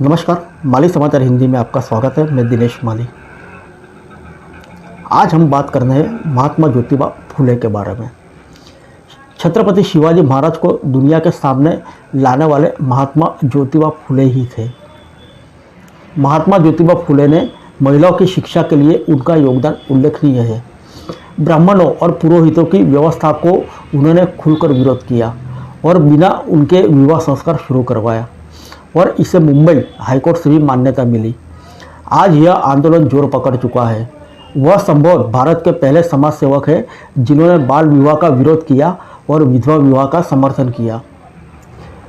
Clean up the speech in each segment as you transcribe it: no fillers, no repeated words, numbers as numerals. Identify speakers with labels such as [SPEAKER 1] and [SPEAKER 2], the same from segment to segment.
[SPEAKER 1] नमस्कार, माली समाचार हिंदी में आपका स्वागत है। मैं दिनेश माली। आज हम बात करने हैं महात्मा ज्योतिबा फुले के बारे में। छत्रपति शिवाजी महाराज को दुनिया के सामने लाने वाले महात्मा ज्योतिबा फुले ही थे। महात्मा ज्योतिबा फुले ने महिलाओं की शिक्षा के लिए उनका योगदान उल्लेखनीय है। ब्राह्मणों और पुरोहितों की व्यवस्था को उन्होंने खुलकर विरोध किया और बिना उनके विवाह संस्कार शुरू करवाया और इसे मुंबई हाईकोर्ट से भी मान्यता मिली। आज यह आंदोलन जोर पकड़ चुका है। वह संभव भारत के पहले समाज सेवक है जिन्होंने बाल विवाह का विरोध किया और विधवा विवाह का समर्थन किया।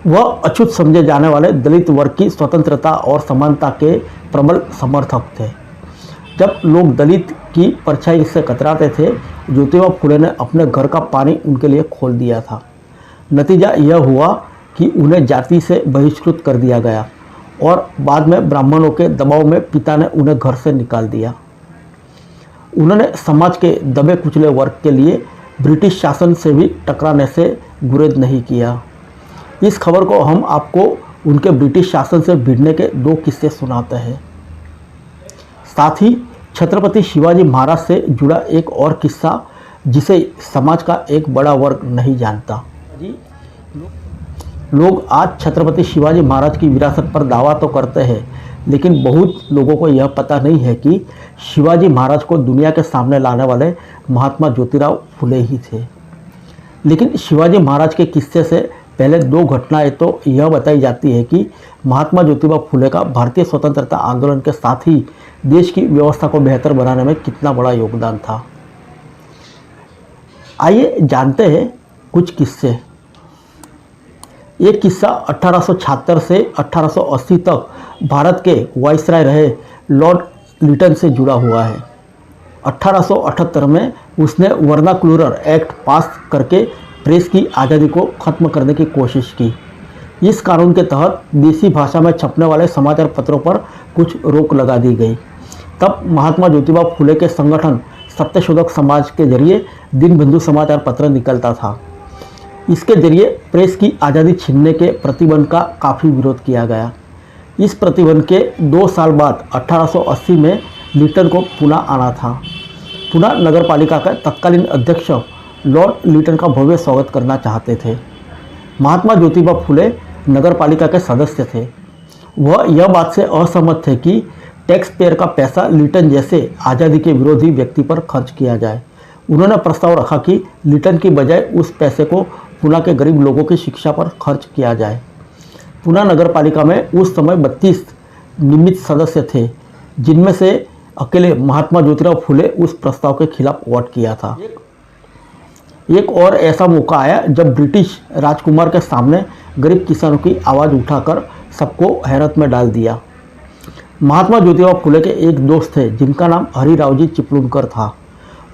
[SPEAKER 1] वह अछूत समझे जाने वाले दलित वर्ग की स्वतंत्रता और समानता के प्रबल समर्थक थे। जब लोग दलित की परछाई से कतराते थे, ज्योतिबा फुले ने अपने घर का पानी उनके लिए खोल दिया था। नतीजा यह हुआ कि उन्हें जाति से बहिष्कृत कर दिया गया और बाद में ब्राह्मणों के दबाव में पिता ने उन्हें घर से निकाल दिया। उन्होंने समाज के दबे कुचले वर्ग के लिए ब्रिटिश शासन से भी टकराने से गुरेज नहीं किया। इस खबर को हम आपको उनके ब्रिटिश शासन से भिड़ने के 2 किस्से सुनाते हैं। साथ ही छत्रपति शिवाजी महाराज से जुड़ा एक और किस्सा जिसे समाज का एक बड़ा वर्ग नहीं जानता। लोग आज छत्रपति शिवाजी महाराज की विरासत पर दावा तो करते हैं, लेकिन बहुत लोगों को यह पता नहीं है कि शिवाजी महाराज को दुनिया के सामने लाने वाले महात्मा ज्योतिराव फुले ही थे। लेकिन शिवाजी महाराज के किस्से से पहले 2 घटनाएं तो यह बताई जाती है कि महात्मा ज्योतिबा फुले का भारतीय स्वतंत्रता आंदोलन के साथ ही देश की व्यवस्था को बेहतर बनाने में कितना बड़ा योगदान था। आइए जानते हैं कुछ किस्से। एक किस्सा 1876 से 1880 तक भारत के वाइसराय रहे लॉर्ड लिटन से जुड़ा हुआ है। 1878 में उसने वर्नाक्युलर एक्ट पास करके प्रेस की आज़ादी को ख़त्म करने की कोशिश की। इस कानून के तहत देसी भाषा में छपने वाले समाचार पत्रों पर कुछ रोक लगा दी गई। तब महात्मा ज्योतिबा फुले के संगठन सत्यशोधक समाज के जरिए दिनबंधु समाचार पत्र निकलता था। इसके जरिए प्रेस की आज़ादी छीनने के प्रतिबंध का काफ़ी विरोध किया गया। इस प्रतिबंध के 2 साल बाद 1880 में लिटन को पुणे आना था। पुणे नगर पालिका के तत्कालीन अध्यक्ष लॉर्ड लिटन का भव्य स्वागत करना चाहते थे। महात्मा ज्योतिबा फुले नगर पालिका के सदस्य थे। वह यह बात से असहमत थे कि टैक्स पेयर का पैसा लिटन जैसे आज़ादी के विरोधी व्यक्ति पर खर्च किया जाए। उन्होंने प्रस्ताव रखा कि लिटन की बजाय उस पैसे को पुणे के गरीब लोगों की शिक्षा पर खर्च किया जाए। पुणे नगर पालिका में उस समय 32 नियमित सदस्य थे, जिनमें से अकेले महात्मा ज्योतिराव फुले उस प्रस्ताव के खिलाफ वोट किया था। एक और ऐसा मौका आया जब ब्रिटिश राजकुमार के सामने गरीब किसानों की आवाज़ उठाकर सबको हैरत में डाल दिया। महात्मा ज्योतिबा फुले के एक दोस्त थे जिनका नाम हरिरावजी चिपलूणकर था।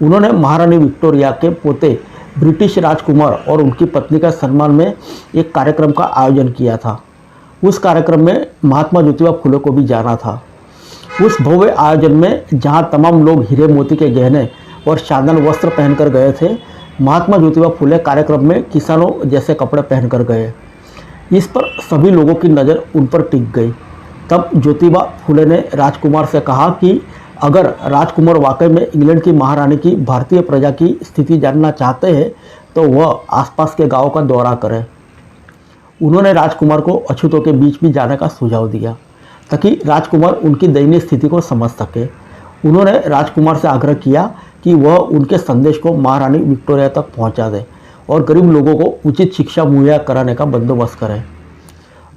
[SPEAKER 1] उन्होंने महारानी विक्टोरिया के पोते ब्रिटिश राजकुमार और उनकी पत्नी का सम्मान में एक कार्यक्रम का आयोजन किया था। उस कार्यक्रम में महात्मा ज्योतिबा फुले को भी जाना था। उस भव्य आयोजन में जहां तमाम लोग हीरे मोती के गहने और शानदार वस्त्र पहनकर गए थे, महात्मा ज्योतिबा फुले कार्यक्रम में किसानों जैसे कपड़े पहनकर गए। इस पर सभी लोगों की नज़र उन पर टिक गई। तब ज्योतिबा फुले ने राजकुमार से कहा कि अगर राजकुमार वाकई में इंग्लैंड की महारानी की भारतीय प्रजा की स्थिति जानना चाहते हैं तो वह आसपास के गांवों का दौरा करें। उन्होंने राजकुमार को अछूतों के बीच भी जाने का सुझाव दिया ताकि राजकुमार उनकी दयनीय स्थिति को समझ सके। उन्होंने राजकुमार से आग्रह किया कि वह उनके संदेश को महारानी विक्टोरिया तक पहुंचा दे और गरीब लोगों को उचित शिक्षा मुहैया कराने का बंदोबस्त करें।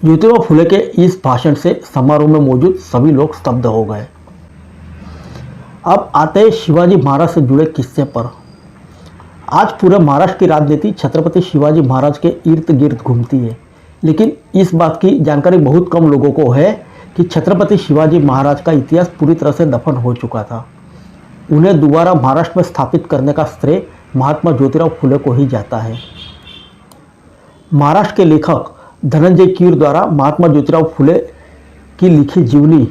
[SPEAKER 1] ज्योतिबा फुले के इस भाषण से समारोह में मौजूद सभी लोग स्तब्ध हो गए। अब आते हैं शिवाजी महाराज से जुड़े किस्से पर। आज पूरे महाराष्ट्र की राजनीति छत्रपति शिवाजी महाराज के इर्द गिर्द घूमती है, लेकिन इस बात की जानकारी बहुत कम लोगों को है कि छत्रपति शिवाजी महाराज का इतिहास पूरी तरह से दफन हो चुका था। उन्हें दोबारा महाराष्ट्र में स्थापित करने का श्रेय महात्मा ज्योतिराव फुले को ही जाता है। महाराष्ट्र के लेखक धनंजय कीर द्वारा महात्मा ज्योतिराव फुले की लिखी जीवनी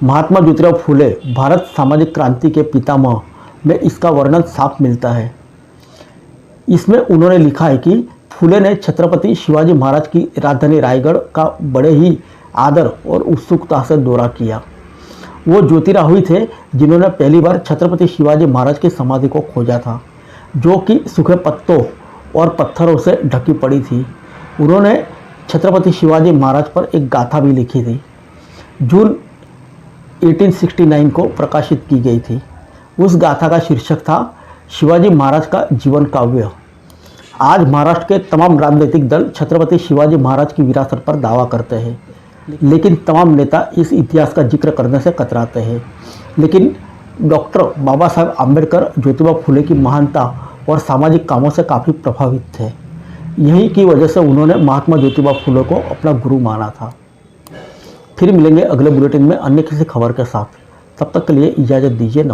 [SPEAKER 1] महात्मा ज्योतिराव फुले भारत सामाजिक क्रांति के पितामह में इसका वर्णन साफ मिलता है। इसमें उन्होंने लिखा है कि फुले ने छत्रपति शिवाजी महाराज की राजधानी रायगढ़ का बड़े ही आदर और उत्सुकता से दौरा किया। वो ज्योतिराहुई थे जिन्होंने पहली बार छत्रपति शिवाजी महाराज की समाधि को खोजा था, जो कि सूखे पत्तों और पत्थरों से ढकी पड़ी थी। उन्होंने छत्रपति शिवाजी महाराज पर एक गाथा भी लिखी थी, जून 1869 को प्रकाशित की गई थी। उस गाथा का शीर्षक था शिवाजी महाराज का जीवन काव्य। आज महाराष्ट्र के तमाम राजनीतिक दल छत्रपति शिवाजी महाराज की विरासत पर दावा करते हैं, लेकिन तमाम नेता इस इतिहास का जिक्र करने से कतराते हैं। लेकिन डॉक्टर बाबा साहेब आम्बेडकर ज्योतिबा फुले की महानता और सामाजिक कामों से काफ़ी प्रभावित थे। यही की वजह से उन्होंने महात्मा ज्योतिबा फुले को अपना गुरु माना था। फिर मिलेंगे अगले बुलेटिन में अन्य किसी खबर के साथ। तब तक के लिए इजाज़त दीजिए। नमस्कार।